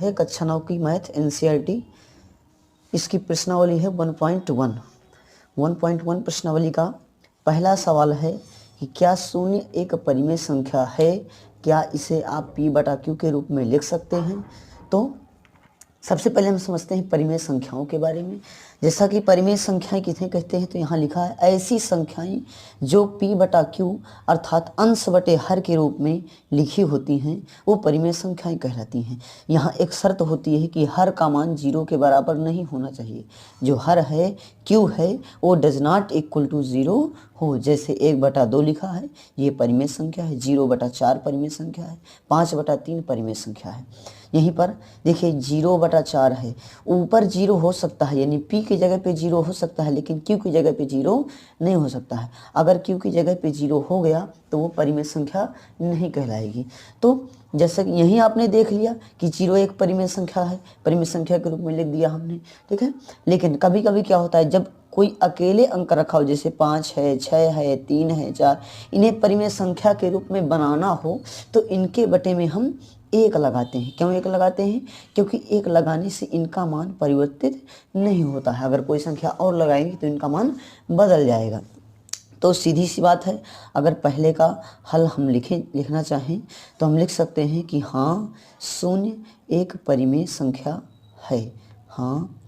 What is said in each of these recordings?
है कक्षा 9 की मैथ एनसीईआरटी। इसकी प्रश्नावली है 1.1। 1.1 प्रश्नावली का पहला सवाल है कि क्या शून्य एक परिमेय संख्या है, क्या इसे आप p बटा q के रूप में लिख सकते हैं। तो सबसे पहले हम समझते हैं परिमेय संख्याओं के बारे में। जैसा कि परिमेय संख्याएं किसे कहते हैं, तो यहाँ लिखा है ऐसी संख्याएं जो p बटा q अर्थात अंश बटे हर के रूप में लिखी होती हैं वो परिमेय संख्याएं कहलाती हैं। यहाँ एक शर्त होती है कि हर का मान 0 के बराबर नहीं होना चाहिए। जो हर है q है वो डज नॉट इक्वल टू 0 हो। जैसे 1/2 लिखा है, ये परिमेय संख्या है। 0/4 परिमेय संख्या है। 5/3 परिमेय संख्या है। यहीं पर देखिए 0/4 है, ऊपर 0 हो सकता है, यानी p की जगह पे 0 हो सकता है, लेकिन q की जगह पे 0 नहीं हो सकता है। अगर q की जगह पे 0 हो गया तो वो परिमेय संख्या नहीं कहलाएगी। तो जैसे कि यहीं आपने देख लिया कि 0 एक परिमेय संख्या है, परिमेय संख्या के रूप में लिख दिया हमने, ठीक है। लेकिन कभी कभी क्या होता है, जब कोई अकेले अंक रखा हो, जैसे 5 है, 6 है, 3 है, 4, इन्हें परिमेय संख्या के रूप में बनाना हो तो इनके बटे में हम 1 लगाते हैं। क्यों 1 लगाते हैं? क्योंकि 1 लगाने से इनका मान परिवर्तित नहीं होता है। अगर कोई संख्या और लगाएंगे तो इनका मान बदल जाएगा। तो सीधी सी बात है, अगर पहले का हल हम लिखना चाहें तो हम लिख सकते हैं कि हाँ शून्य एक परिमेय संख्या है। हाँ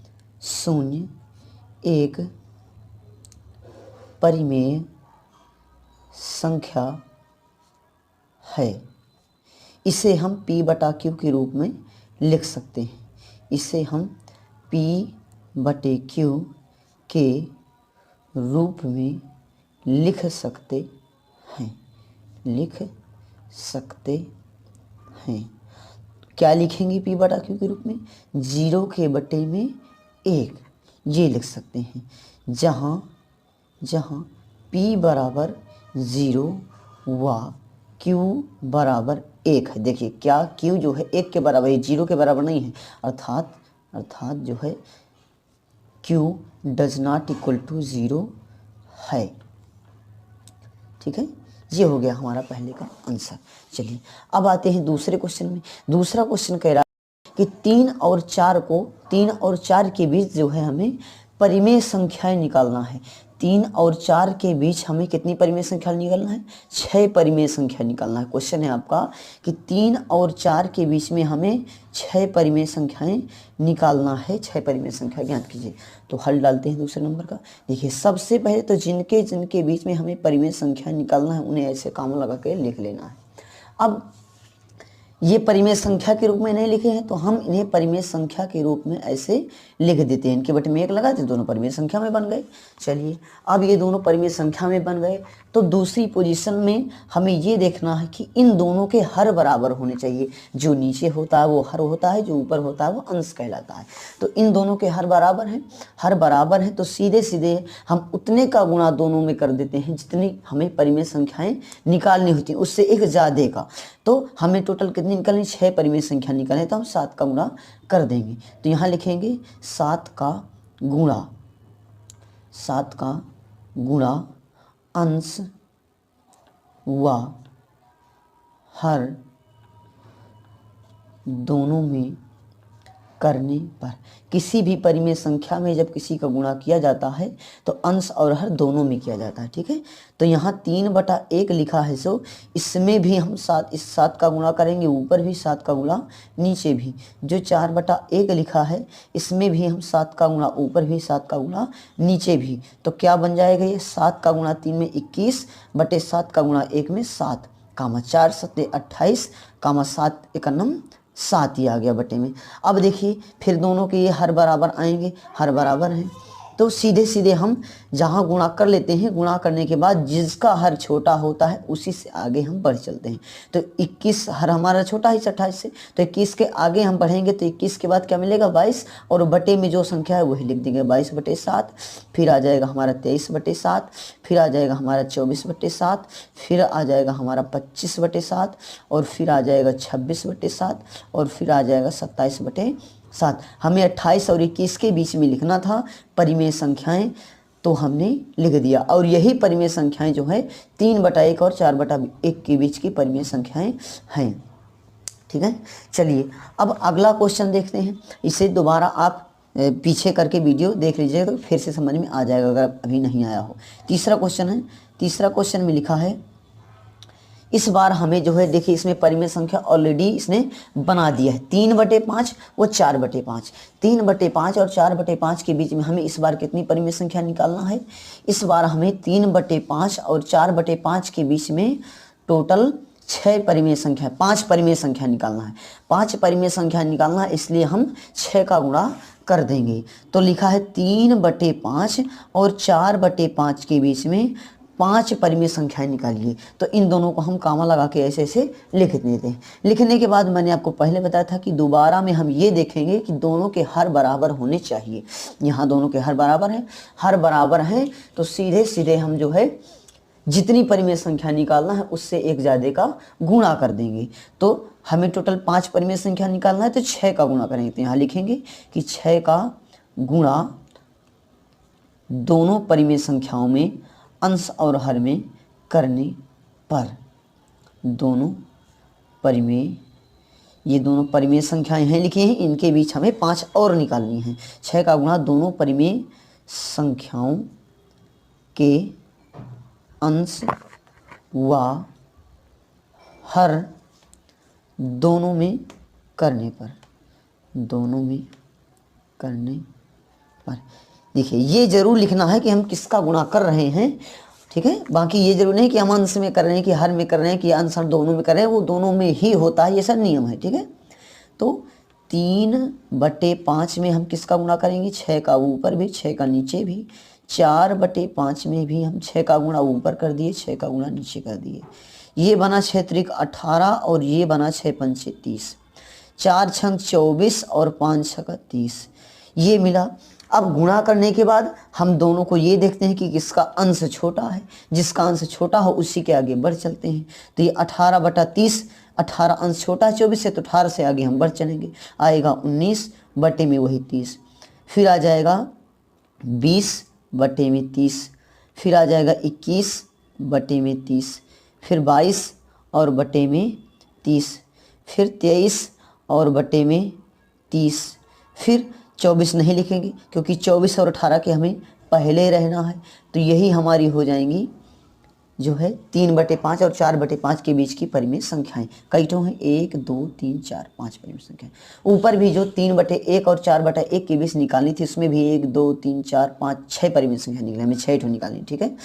शून्य एक परिमेय संख्या है। इसे हम p बटा q के रूप में लिख सकते हैं। इसे हम p बटे q के रूप में लिख सकते हैं। क्या लिखेंगे p बटा q के रूप में? 0 के बटे में 1, ये लिख सकते हैं। जहाँ p बराबर 0 व q बराबर 1 है। देखिए क्या q जो है 1 के बराबर है, 0 के बराबर नहीं है, अर्थात जो है q does not equal to 0 है। ठीक है, ये हो गया हमारा पहले का आंसर। चलिए अब आते हैं दूसरे क्वेश्चन में। दूसरा क्वेश्चन कह रहा है कि 3 और 4 के बीच जो है हमें परिमेय संख्याएं निकालना है। 3 और 4 के बीच हमें कितनी परिमेय संख्या निकालना है? 6 परिमेय संख्या निकालना है। क्वेश्चन है आपका कि 3 और 4 के बीच में हमें 6 परिमेय संख्याएं निकालना है। 6 परिमेय संख्या ज्ञात कीजिए। तो हल डालते हैं दूसरे नंबर का। देखिए सबसे पहले तो जिनके बीच में हमें परिमेय संख्या निकालना है उन्हें ऐसे काम लगा के लिख लेना है। अब ये परिमेय संख्या के रूप में नहीं लिखे हैं तो हम इन्हें परिमेय संख्या के रूप में ऐसे लिख देते हैं। इनके बटे में 1 लगा देते, दोनों परिमेय संख्या में बन गए। चलिए अब ये दोनों परिमेय संख्या में बन गए तो दूसरी पोजीशन में हमें ये देखना है कि इन दोनों के हर बराबर होने चाहिए। जो नीचे होता है वो हर होता है, जो ऊपर होता है वो अंश कहलाता है। तो इन दोनों के हर बराबर हैं तो सीधे सीधे हम उतने का गुणा दोनों में कर देते हैं जितनी हमें परिमेय संख्याएं निकालनी होती हैं, उससे एक ज़्यादा का। तो हमें टोटल कितनी निकालनी? 6 परिमेय संख्या निकालनी, तो हम 7 का गुणा कर देंगे। तो यहाँ लिखेंगे 7 का गुणा अंश व हर दोनों में करने पर। किसी भी परिमेय संख्या में जब किसी का गुणा किया जाता है तो अंश और हर दोनों में किया जाता है। ठीक है, तो यहाँ 3/1 लिखा है, सो इसमें भी हम 7 का गुणा करेंगे, ऊपर भी 7 का गुणा, नीचे भी। जो 4/1 लिखा है इसमें भी हम 7 का गुणा, ऊपर भी 7 का गुणा, नीचे भी। तो क्या बन जाएगा ये? 7 का गुणा 3 में 21 बटे 7 का गुणा 1 में 7, 4 7 28, 7 1 7 ही आ गया बटे में। अब देखिए फिर दोनों के ये हर बराबर आएंगे, हर बराबर हैं तो सीधे सीधे हम जहाँ गुणा कर लेते हैं, गुणा करने के बाद जिसका हर छोटा होता है उसी से आगे हम बढ़ चलते हैं। तो 21 हर हमारा छोटा है 28 से, तो 21 के आगे हम बढ़ेंगे तो 21 के बाद क्या मिलेगा? 22, और बटे में जो संख्या है वही लिख देंगे, 22/7। फिर आ जाएगा हमारा 23/7, फिर आ जाएगा हमारा 24/7, फिर आ जाएगा हमारा 25/7, और फिर आ जाएगा 26/7, और फिर आ जाएगा 27/7। हमें 28 और 21 के बीच में लिखना था परिमेय संख्याएं, तो हमने लिख दिया। और यही परिमेय संख्याएं जो है 3/1 और 4/1 के बीच की परिमेय संख्याएं हैं। ठीक है। चलिए अब अगला क्वेश्चन देखते हैं। इसे दोबारा आप पीछे करके वीडियो देख लीजिएगा तो फिर से समझ में आ जाएगा अगर अभी नहीं आया हो। तीसरा क्वेश्चन है, तीसरा क्वेश्चन में लिखा है इस बार हमें जो है देखिए इसमें परिमेय संख्या ऑलरेडी इसने बना दिया है 3/5 वो 4/5। 3/5 और 4/5 के बीच में हमें इस बार कितनी परिमेय संख्या निकालना है? इस बार हमें 3/5 और 4/5 के बीच में टोटल 6 परिमेय संख्या 5 परिमेय संख्या निकालना है। 5 परिमेय संख्या निकालना है, इसलिए हम 6 का गुणा कर देंगे। तो लिखा है 3/5 और 4/5 के बीच में 5 परिमेय संख्याएं निकालिए। तो इन दोनों को हम कामा लगा के ऐसे ऐसे लिख देते हैं। लिखने के बाद मैंने आपको पहले बताया था कि दोबारा में हम ये देखेंगे कि दोनों के हर बराबर होने चाहिए। यहाँ दोनों के हर बराबर हैं, हर बराबर हैं तो सीधे सीधे हम जो है जितनी परिमेय संख्या निकालना है उससे एक ज़्यादा का गुणा कर देंगे। तो हमें टोटल 5 परिमेय संख्या निकालना है तो 6 का गुणा करेंगे। तो यहाँ लिखेंगे कि 6 का गुणा दोनों परिमेय संख्याओं में अंश और हर में करने पर दोनों परिमेय, ये दोनों परिमेय संख्याएं हैं लिखी हैं, इनके बीच हमें 5 और निकालनी है। 6 का गुणा दोनों परिमेय संख्याओं के अंश व हर दोनों में करने पर, दोनों में करने पर। देखिए ये जरूर लिखना है कि हम किसका गुणा कर रहे हैं, ठीक है। बाकी ये जरूर नहीं कि हम अंश में कर रहे हैं कि हर में कर रहे हैं कि अंश हम दोनों में कर रहे हैं, वो दोनों में ही होता है, ये सब नियम है, ठीक है। तो 3/5 में हम किसका गुणा करेंगे? 6 का ऊपर भी 6 का नीचे भी। 4/5 में भी हम 6 का गुणा ऊपर कर दिए, 6 का गुणा नीचे कर दिए। ये बना 6 त्रिक 18 और ये बना 6 पंचे 30। 4 छंग 24 और 5 छका 30, ये मिला। अब गुणा करने के बाद हम दोनों को ये देखते हैं कि किसका अंश छोटा है। जिसका अंश छोटा हो उसी के आगे बढ़ चलते हैं। तो ये 18/30, 18 अंश छोटा है 24 से, तो 18 से आगे हम बढ़ चलेंगे। आएगा 19 बटे में वही 30, फिर आ जाएगा 20 बटे में 30, फिर आ जाएगा 21 बटे में 30, फिर 22 और बटे में 30, फिर 23 और बटे में 30, फिर 24 नहीं लिखेंगे क्योंकि 24 और 18 के हमें पहले रहना है। तो यही हमारी हो जाएंगी जो है 3/5 और 4/5 के बीच की परिमेय संख्याएं। कई तो हैं 1 2 3 4 5 परिमेय संख्याएं। ऊपर भी जो 3/1 और 4/1 के बीच निकालनी थी उसमें भी 1 2 3 4 5 6 परिमेय संख्या निकली, हमें 6 ठो निकालनी, ठीक है।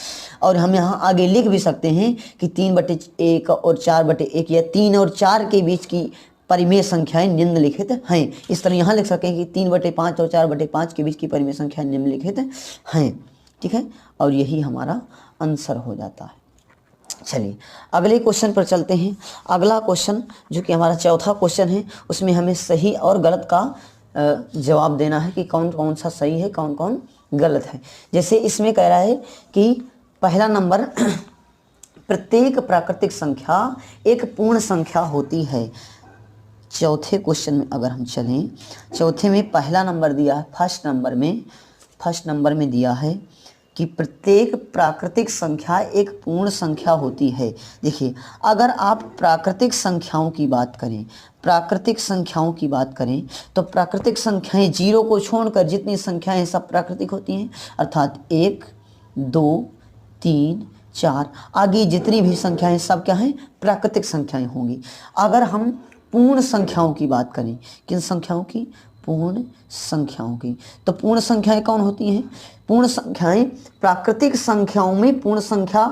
और हम यहाँ आगे लिख भी सकते हैं कि 3/1 और 4/1 या 3 और 4 के बीच की परिमेय संख्याएं निम्नलिखित हैं। इस तरह यहाँ लिख सकें कि 3/5 और 4/5 के बीच की परिमेय संख्याएं निम्नलिखित हैं, ठीक है। और यही हमारा आंसर हो जाता है। चलिए अगले क्वेश्चन पर चलते हैं। अगला क्वेश्चन जो कि हमारा चौथा क्वेश्चन है, उसमें हमें सही और गलत का जवाब देना है कि कौन कौन सा सही है कौन कौन गलत है। जैसे इसमें कह रहा है कि पहला नंबर प्रत्येक प्राकृतिक संख्या एक पूर्ण संख्या होती है। चौथे क्वेश्चन में अगर हम चलें, चौथे में पहला नंबर दिया है, फर्स्ट नंबर में दिया है कि प्रत्येक प्राकृतिक संख्या एक पूर्ण संख्या होती है। देखिए अगर आप प्राकृतिक संख्याओं की बात करें, प्राकृतिक संख्याओं की बात करें तो प्राकृतिक संख्याएं 0 को छोड़कर जितनी संख्याएं सब प्राकृतिक होती हैं, अर्थात 1 2 3 4 आगे जितनी भी संख्याएं सब क्या हैं? प्राकृतिक संख्याएं होंगी। अगर हम पूर्ण संख्याओं की बात करें, किन संख्याओं की? पूर्ण संख्याओं की। तो पूर्ण संख्याएं कौन होती हैं? पूर्ण संख्याएं प्राकृतिक संख्याओं में पूर्ण संख्या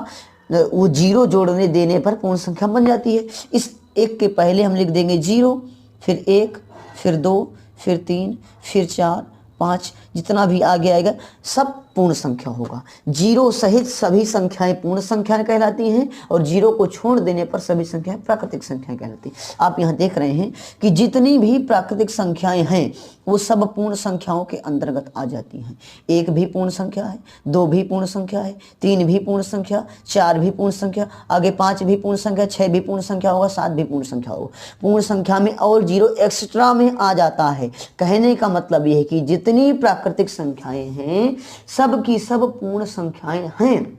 वो 0 जोड़ने देने पर पूर्ण संख्या बन जाती है। इस 1 के पहले हम लिख देंगे 0, फिर 1, फिर 2, फिर 3, फिर 4 5, जितना भी आगे आएगा सब पूर्ण संख्या होगा। 0 सहित सभी संख्याएं पूर्ण संख्याएं कहलाती हैं और 0 को छोड़ देने पर सभी संख्याएं प्राकृतिक संख्याएं कहलाती हैं। आप यहाँ देख रहे हैं कि जितनी भी प्राकृतिक संख्याएं हैं वो सब पूर्ण संख्याओं के अंतर्गत आ जाती हैं। 1 भी पूर्ण संख्या है, 2 भी पूर्ण संख्या है, 3 भी पूर्ण संख्या, 4 भी पूर्ण संख्या, आगे 5 भी पूर्ण संख्या, 6 भी पूर्ण संख्या होगा, 7 भी पूर्ण संख्या होगा। पूर्ण संख्या में और 0 एक्स्ट्रा में आ जाता है। कहने का मतलब यह है कि जितनी प्राकृतिक संख्याएं हैं सब की सब पूर्ण संख्याएं हैं।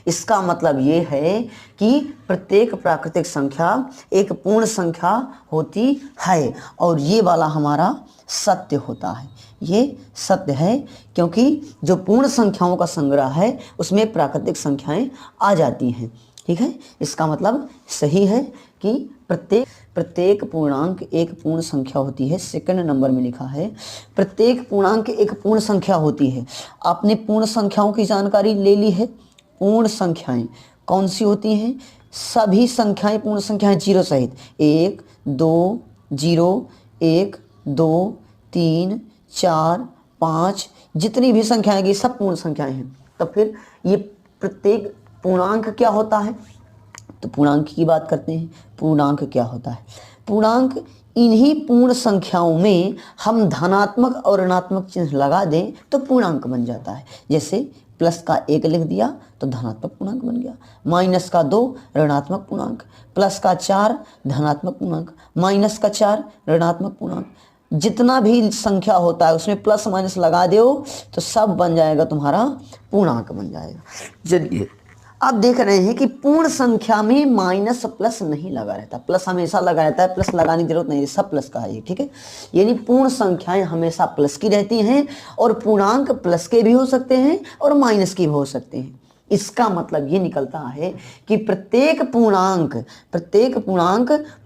इसका मतलब ये है कि प्रत्येक प्राकृतिक संख्या एक पूर्ण संख्या होती है, और ये वाला हमारा सत्य होता है। ये सत्य है क्योंकि जो पूर्ण संख्याओं का संग्रह है उसमें प्राकृतिक संख्याएं आ जाती हैं। ठीक है, इसका मतलब सही है कि प्रत्येक पूर्णांक एक पूर्ण संख्या होती है। सेकंड नंबर में लिखा है प्रत्येक पूर्णांक एक पूर्ण संख्या होती है। आपने पूर्ण संख्याओं की जानकारी ले ली है। पूर्ण संख्याएं कौन सी होती हैं? सभी संख्याएं पूर्ण संख्याएं जीरो सहित, 1 2 0 1 2 3 4 5 जितनी भी संख्याएं की सब पूर्ण संख्याएं हैं। तो फिर ये प्रत्येक पूर्णांक क्या होता है? तो पूर्णांक की बात करते हैं। पूर्णांक क्या होता है? पूर्णांक इन्हीं पूर्ण संख्याओं में हम धनात्मक और ऋणात्मक चिन्ह लगा दें तो पूर्णांक बन जाता है। जैसे प्लस का 1 लिख दिया तो धनात्मक पूर्णांक बन गया, माइनस का 2 ऋणात्मक पूर्णांक, प्लस का 4 धनात्मक पूर्णांक, माइनस का 4 ऋणात्मक पूर्णांक। जितना भी संख्या होता है उसमें प्लस माइनस लगा दो तो सब बन जाएगा, तुम्हारा पूर्णांक बन जाएगा। चलिए आप देख रहे हैं कि पूर्ण संख्या में माइनस प्लस नहीं लगा रहता, प्लस हमेशा लगा रहता है। प्लस लगाने की जरूरत नहीं है, सब प्लस का है। ठीक है, यानी पूर्ण संख्याएं हमेशा प्लस की रहती हैं, और पूर्णांक प्लस के भी हो सकते हैं और माइनस के भी हो सकते हैं। इसका मतलब ये निकलता है कि प्रत्येक पूर्णांक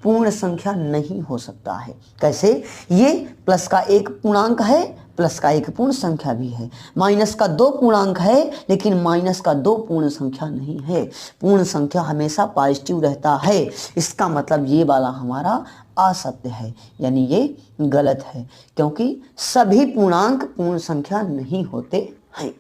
पूर्ण संख्या नहीं हो सकता है। कैसे? ये प्लस का 1 पूर्णांक है, प्लस का 1 पूर्ण संख्या भी है। माइनस का 2 पूर्णांक है, लेकिन माइनस का 2 पूर्ण संख्या नहीं है। पूर्ण संख्या हमेशा पॉजिटिव रहता है। इसका मतलब ये वाला हमारा असत्य है, यानी ये गलत है, क्योंकि सभी पूर्णांक पूर्ण संख्या नहीं होते हैं।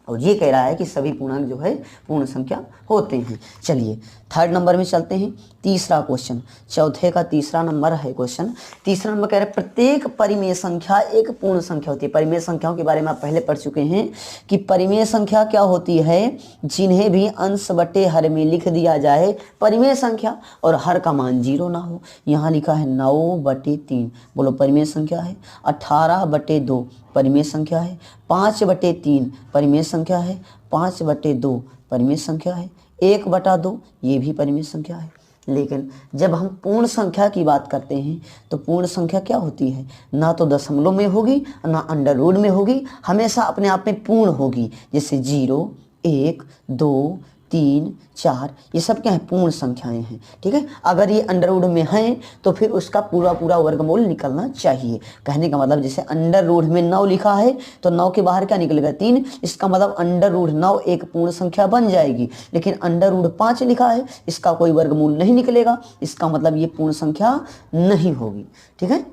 और ये कह रहा है कि सभी पूर्णांक जो है पूर्ण संख्या होते हैं। चलिए थर्ड नंबर में चलते हैं। तीसरा क्वेश्चन, चौथे का तीसरा नंबर है क्वेश्चन। तीसरा नंबर कह रहा है प्रत्येक परिमेय संख्या एक पूर्ण संख्या होती है। परिमेय संख्याओं के बारे में आप पहले पढ़ चुके हैं कि परिमेय संख्या क्या होती है? जिन्हें भी अंश बटे हर में लिख दिया जाए परिमेय संख्या और हर का मान 0 ना हो। यहाँ लिखा है 9/3, बोलो परिमेय संख्या है। 18/2 परिमेय संख्या है। 5/3 परिमेय संख्या है। 5/2 परिमेय संख्या है। 1/2 ये भी परिमेय संख्या है। लेकिन जब हम पूर्ण संख्या की बात करते हैं तो पूर्ण संख्या क्या होती है? ना तो दशमलव में होगी ना अंडर रूट में होगी, हमेशा अपने आप में पूर्ण होगी। जैसे 0 1 2 3 4 ये सब क्या है? पूर्ण संख्याएं हैं। ठीक है, अगर ये अंडर रूट में हैं तो फिर उसका पूरा वर्गमूल निकलना चाहिए। कहने का मतलब जैसे अंडर रूट में 9 लिखा है तो 9 के बाहर क्या निकलेगा? 3। इसका मतलब अंडर रूट 9 एक पूर्ण संख्या बन जाएगी। लेकिन अंडर रूट 5 लिखा है, इसका कोई वर्गमूल नहीं निकलेगा, इसका मतलब ये पूर्ण संख्या नहीं होगी। ठीक है,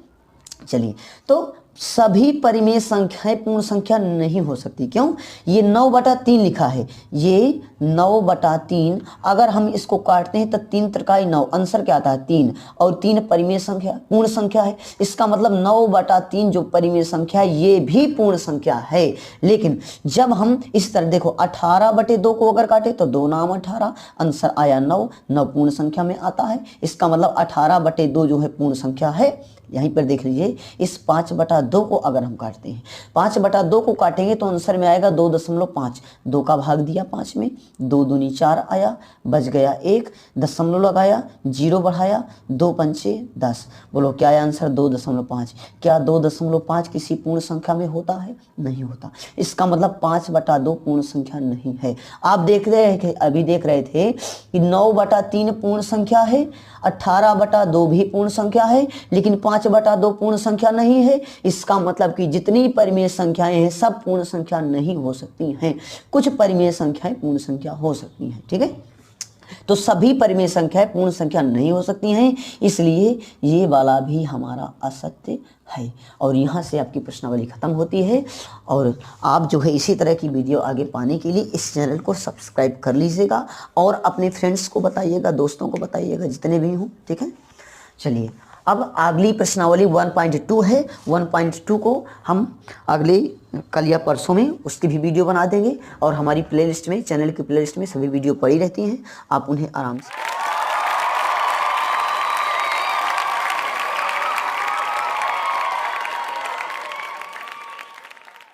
चलिए तो सभी परिमेय संख्याएं पूर्ण संख्या नहीं हो सकती। क्यों? ये 9/3 लिखा है, ये 9/3 अगर हम इसको काटते हैं तो 3 त्रिकाई 9, आंसर क्या आता है? 3। और 3 परिमेय संख्या पूर्ण संख्या है। इसका मतलब 9/3 जो परिमेय संख्या है ये भी पूर्ण संख्या है। लेकिन जब हम इस तरह देखो 18/2 को अगर काटे तो 2 नाम 18, आंसर आया 9। 9 पूर्ण संख्या में आता है। इसका मतलब 18/2 जो है पूर्ण संख्या है। यहीं पर देख लीजिए, इस 5/2 को अगर हम काटते हैं, 5/2 को काटेंगे तो आंसर में आएगा 2.5। 2 का भाग दिया 5 में, 2 दूनी 4 आया, बच गया 1, दशमलव लगाया, 0 बढ़ाया, 2 पंचे 10। बोलो क्या आया आंसर? 2.5। क्या 2.5 किसी पूर्ण संख्या में होता है? नहीं होता। इसका मतलब 5/2 पूर्ण संख्या नहीं है। आप देख रहे थे, अभी देख रहे थे कि 9/3 पूर्ण संख्या है, 18/2 भी पूर्ण संख्या है, लेकिन 5/2 पूर्ण संख्या नहीं है। इसका मतलब कि जितनी परिमेय संख्याएं हैं सब पूर्ण संख्या नहीं हो सकती हैं। कुछ परिमेय संख्याएं पूर्ण संख्या हो सकती हैं। ठीक है, तो सभी परिमेय संख्याएं पूर्ण संख्या नहीं हो सकती हैं, इसलिए ये वाला भी हमारा असत्य है। और यहाँ से आपकी प्रश्नावली खत्म होती है। और आप जो है इसी तरह की वीडियो आगे पाने के लिए इस चैनल को सब्सक्राइब कर लीजिएगा और अपने फ्रेंड्स को बताइएगा, दोस्तों को बताइएगा, जितने भी हों। ठीक है, चलिए अब अगली प्रश्नावली 1.2 है। 1.2 को हम अगले कल या परसों में उसकी भी वीडियो बना देंगे। और हमारी प्लेलिस्ट में, चैनल की प्लेलिस्ट में सभी वीडियो पड़ी रहती हैं, आप उन्हें आराम से